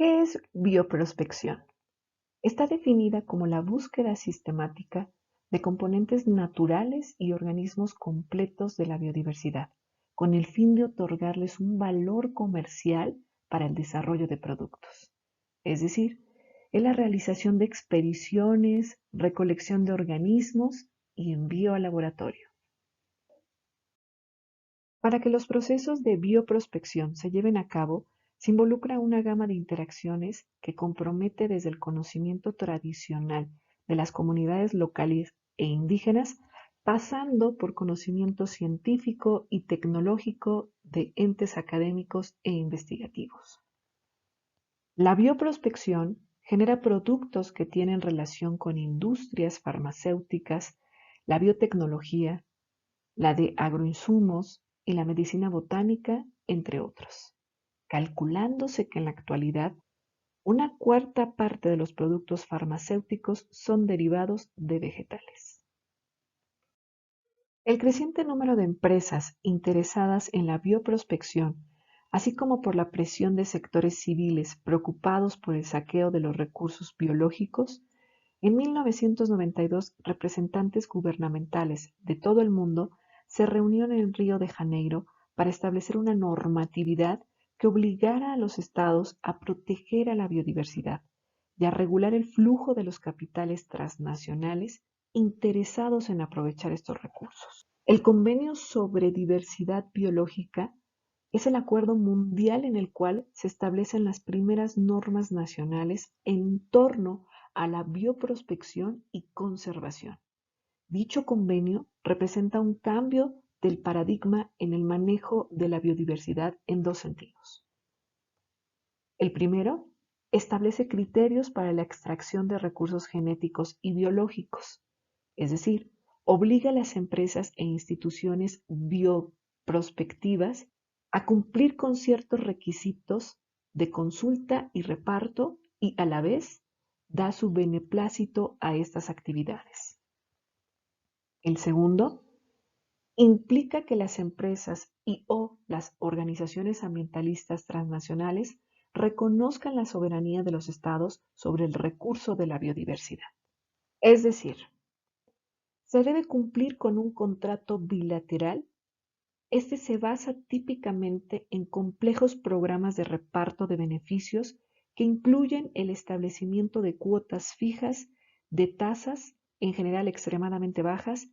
¿Qué es bioprospección? Está definida como la búsqueda sistemática de componentes naturales y organismos completos de la biodiversidad, con el fin de otorgarles un valor comercial para el desarrollo de productos. Es decir, es la realización de expediciones, recolección de organismos y envío al laboratorio. Para que los procesos de bioprospección se lleven a cabo, se involucra una gama de interacciones que compromete desde el conocimiento tradicional de las comunidades locales e indígenas, pasando por conocimiento científico y tecnológico de entes académicos e investigativos. La bioprospección genera productos que tienen relación con industrias farmacéuticas, la biotecnología, la de agroinsumos y la medicina botánica, entre otros, calculándose que en la actualidad una cuarta parte de los productos farmacéuticos son derivados de vegetales. El creciente número de empresas interesadas en la bioprospección, así como por la presión de sectores civiles preocupados por el saqueo de los recursos biológicos, en 1992 representantes gubernamentales de todo el mundo se reunieron en Río de Janeiro para establecer una normatividad que obligara a los estados a proteger a la biodiversidad y a regular el flujo de los capitales transnacionales interesados en aprovechar estos recursos. El Convenio sobre Diversidad Biológica es el acuerdo mundial en el cual se establecen las primeras normas nacionales en torno a la bioprospección y conservación. Dicho convenio representa un cambio del paradigma en el manejo de la biodiversidad en dos sentidos. El primero, establece criterios para la extracción de recursos genéticos y biológicos, es decir, obliga a las empresas e instituciones bioprospectivas a cumplir con ciertos requisitos de consulta y reparto y a la vez da su beneplácito a estas actividades. El segundo, implica que las empresas y o las organizaciones ambientalistas transnacionales reconozcan la soberanía de los estados sobre el recurso de la biodiversidad. Es decir, se debe cumplir con un contrato bilateral. Este se basa típicamente en complejos programas de reparto de beneficios que incluyen el establecimiento de cuotas fijas, de tasas, en general extremadamente bajas,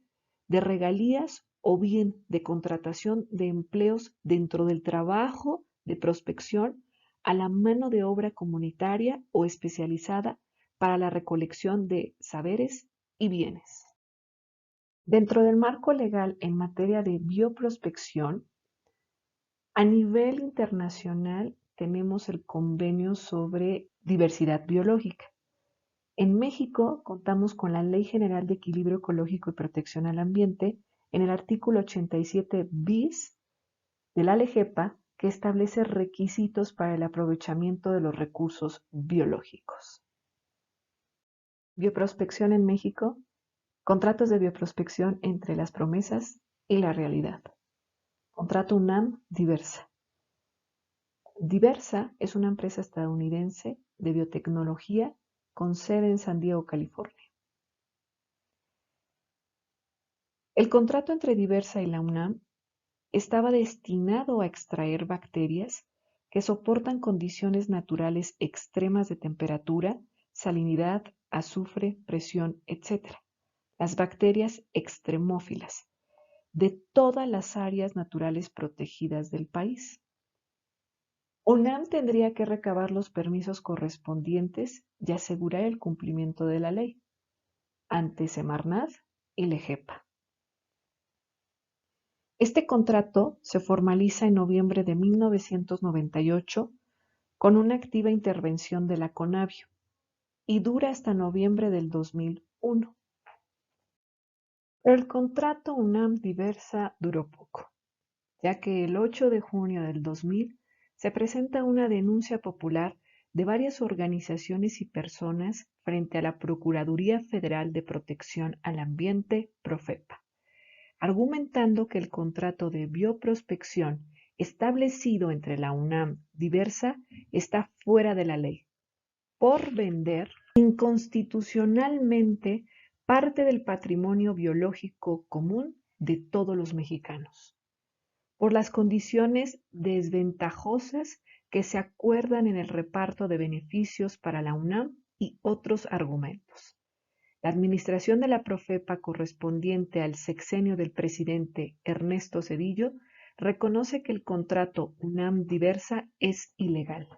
de regalías o bien de contratación de empleos dentro del trabajo de prospección a la mano de obra comunitaria o especializada para la recolección de saberes y bienes. Dentro del marco legal en materia de bioprospección, a nivel internacional tenemos el Convenio sobre Diversidad Biológica. En México contamos con la Ley General de Equilibrio Ecológico y Protección al Ambiente en el artículo 87 bis de la LEGEPA, que establece requisitos para el aprovechamiento de los recursos biológicos. Bioprospección en México. Contratos de bioprospección entre las promesas y la realidad. Contrato UNAM Diversa. Diversa es una empresa estadounidense de biotecnología con sede en San Diego, California. El contrato entre Diversa y la UNAM estaba destinado a extraer bacterias que soportan condiciones naturales extremas de temperatura, salinidad, azufre, presión, etc. Las bacterias extremófilas de todas las áreas naturales protegidas del país. UNAM tendría que recabar los permisos correspondientes y asegurar el cumplimiento de la ley ante Semarnat y LEGEPA. Este contrato se formaliza en noviembre de 1998 con una activa intervención de la CONABIO y dura hasta noviembre del 2001. Pero el contrato UNAM Diversa duró poco, ya que el 8 de junio del 2000 se presenta una denuncia popular de varias organizaciones y personas frente a la Procuraduría Federal de Protección al Ambiente, PROFEPA, argumentando que el contrato de bioprospección establecido entre la UNAM diversa está fuera de la ley por vender inconstitucionalmente parte del patrimonio biológico común de todos los mexicanos, por las condiciones desventajosas que se acuerdan en el reparto de beneficios para la UNAM y otros argumentos. La administración de la Profepa correspondiente al sexenio del presidente Ernesto Zedillo reconoce que el contrato UNAM Diversa es ilegal,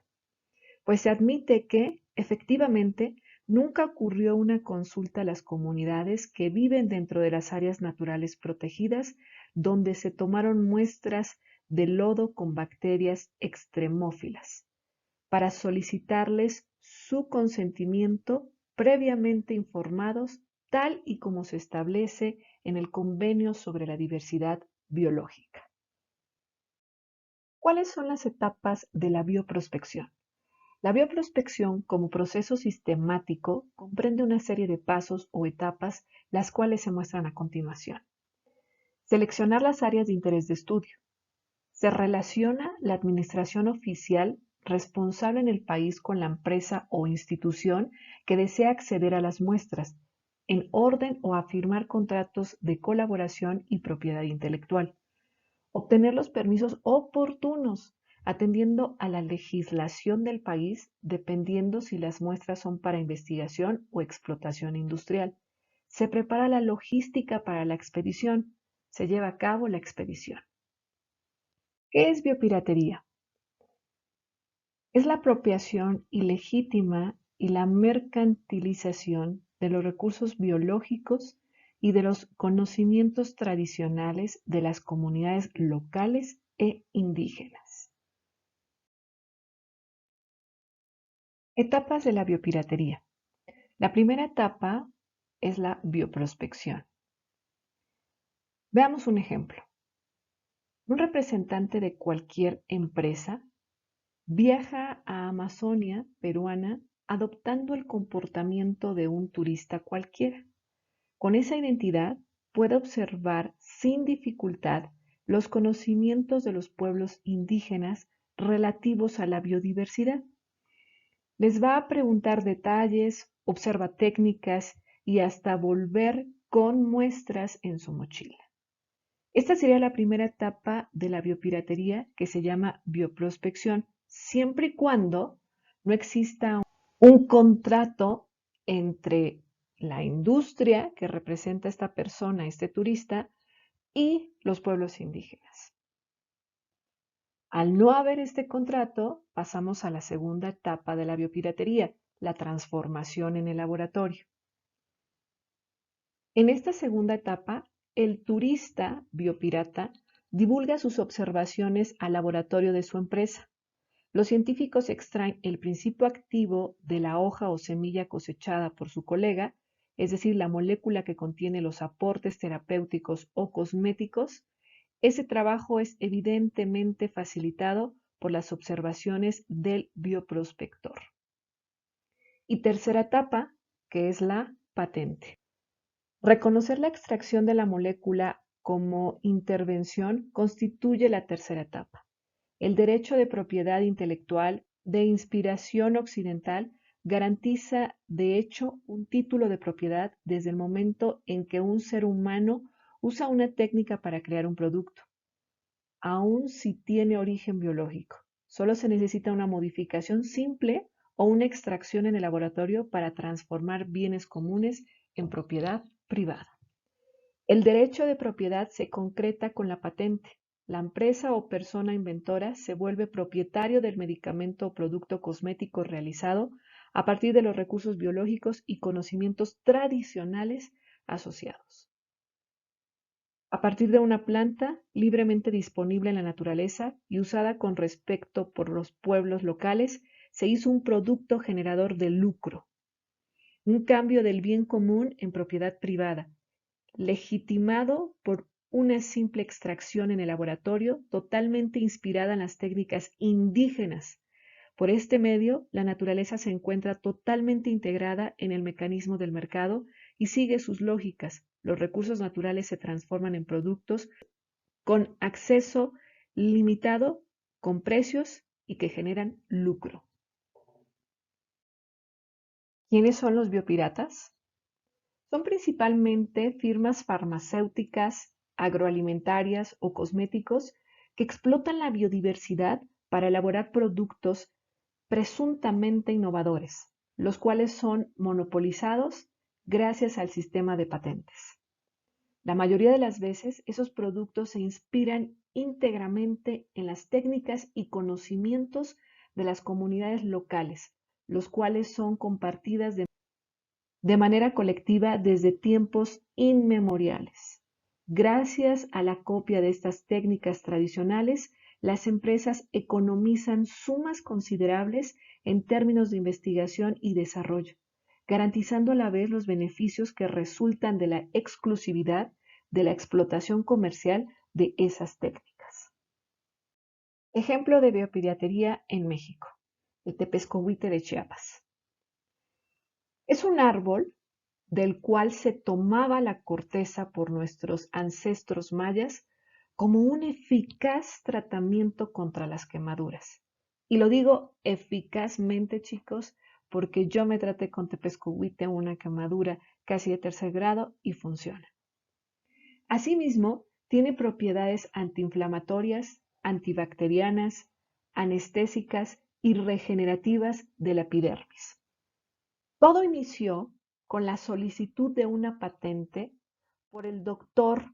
pues se admite que, efectivamente, nunca ocurrió una consulta a las comunidades que viven dentro de las áreas naturales protegidas, donde se tomaron muestras de lodo con bacterias extremófilas, para solicitarles su consentimiento previamente informados, tal y como se establece en el Convenio sobre la Diversidad Biológica. ¿Cuáles son las etapas de la bioprospección? La bioprospección, como proceso sistemático, comprende una serie de pasos o etapas, las cuales se muestran a continuación. Seleccionar las áreas de interés de estudio. Se relaciona la administración oficial responsable en el país con la empresa o institución que desea acceder a las muestras, en orden o a firmar contratos de colaboración y propiedad intelectual. Obtener los permisos oportunos, atendiendo a la legislación del país, dependiendo si las muestras son para investigación o explotación industrial. Se prepara la logística para la expedición. Se lleva a cabo la expedición. ¿Qué es biopiratería? Es la apropiación ilegítima y la mercantilización de los recursos biológicos y de los conocimientos tradicionales de las comunidades locales e indígenas. Etapas de la biopiratería. La primera etapa es la bioprospección. Veamos un ejemplo. Un representante de cualquier empresa viaja a Amazonia peruana adoptando el comportamiento de un turista cualquiera. Con esa identidad puede observar sin dificultad los conocimientos de los pueblos indígenas relativos a la biodiversidad. Les va a preguntar detalles, observa técnicas y hasta volver con muestras en su mochila. Esta sería la primera etapa de la biopiratería, que se llama bioprospección, siempre y cuando no exista un contrato entre la industria que representa a esta persona, este turista, y los pueblos indígenas. Al no haber este contrato, pasamos a la segunda etapa de la biopiratería, la transformación en el laboratorio. En esta segunda etapa, el turista biopirata divulga sus observaciones al laboratorio de su empresa. Los científicos extraen el principio activo de la hoja o semilla cosechada por su colega, es decir, la molécula que contiene los aportes terapéuticos o cosméticos. Ese trabajo es evidentemente facilitado por las observaciones del bioprospector. Y tercera etapa, que es la patente. Reconocer la extracción de la molécula como intervención constituye la tercera etapa. El derecho de propiedad intelectual de inspiración occidental garantiza, de hecho, un título de propiedad desde el momento en que un ser humano usa una técnica para crear un producto, aun si tiene origen biológico. Solo se necesita una modificación simple o una extracción en el laboratorio para transformar bienes comunes en propiedad privada. El derecho de propiedad se concreta con la patente. La empresa o persona inventora se vuelve propietario del medicamento o producto cosmético realizado a partir de los recursos biológicos y conocimientos tradicionales asociados. A partir de una planta libremente disponible en la naturaleza y usada con respeto por los pueblos locales, se hizo un producto generador de lucro, un cambio del bien común en propiedad privada, legitimado por una simple extracción en el laboratorio totalmente inspirada en las técnicas indígenas. Por este medio, la naturaleza se encuentra totalmente integrada en el mecanismo del mercado y sigue sus lógicas. Los recursos naturales se transforman en productos con acceso limitado, con precios y que generan lucro. ¿Quiénes son los biopiratas? Son principalmente firmas farmacéuticas, agroalimentarias o cosméticos que explotan la biodiversidad para elaborar productos presuntamente innovadores, los cuales son monopolizados gracias al sistema de patentes. La mayoría de las veces esos productos se inspiran íntegramente en las técnicas y conocimientos de las comunidades locales, los cuales son compartidas de manera colectiva desde tiempos inmemoriales. Gracias a la copia de estas técnicas tradicionales, las empresas economizan sumas considerables en términos de investigación y desarrollo, garantizando a la vez los beneficios que resultan de la exclusividad de la explotación comercial de esas técnicas. Ejemplo de biopiratería en México, el tepezcohuite de Chiapas. Es un árbol del cual se tomaba la corteza por nuestros ancestros mayas como un eficaz tratamiento contra las quemaduras. Y lo digo eficazmente, chicos, porque yo me traté con tepezcohuite una quemadura casi de tercer grado y funciona. Asimismo, tiene propiedades antiinflamatorias, antibacterianas, anestésicas y regenerativas de la epidermis. Todo inició con la solicitud de una patente por el doctor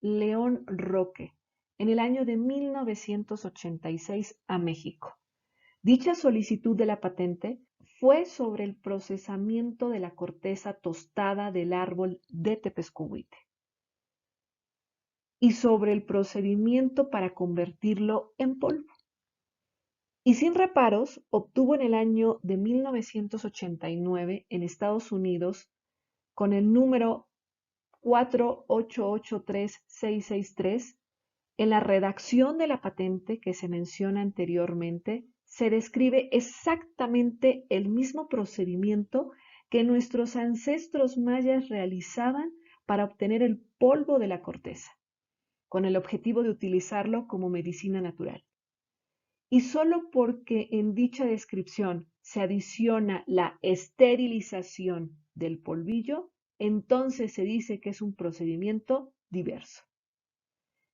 León Roque en el año de 1986 a México. Dicha solicitud de la patente fue sobre el procesamiento de la corteza tostada del árbol de tepezcohuite y sobre el procedimiento para convertirlo en polvo. Y sin reparos, obtuvo en el año de 1989 en Estados Unidos, con el número 4883663, en la redacción de la patente que se menciona anteriormente, se describe exactamente el mismo procedimiento que nuestros ancestros mayas realizaban para obtener el polvo de la corteza, con el objetivo de utilizarlo como medicina natural. Y solo porque en dicha descripción se adiciona la esterilización del polvillo, entonces se dice que es un procedimiento diverso.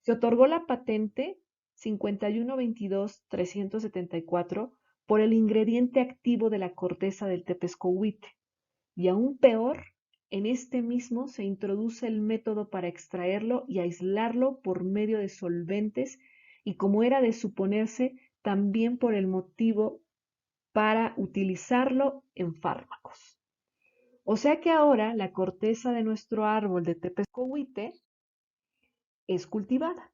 Se otorgó la patente 5122-374 por el ingrediente activo de la corteza del tepezcohuite, y aún peor, en este mismo se introduce el método para extraerlo y aislarlo por medio de solventes y, como era de suponerse, también por el motivo para utilizarlo en fármacos. O sea que ahora la corteza de nuestro árbol de tepezcohuite es cultivada,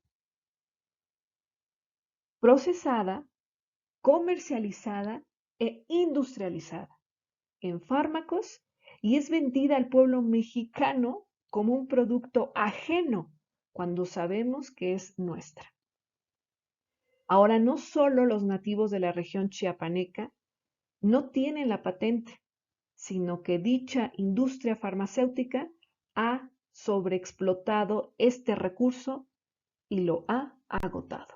procesada, comercializada e industrializada en fármacos y es vendida al pueblo mexicano como un producto ajeno cuando sabemos que es nuestra. Ahora, no solo los nativos de la región chiapaneca no tienen la patente, sino que dicha industria farmacéutica ha sobreexplotado este recurso y lo ha agotado.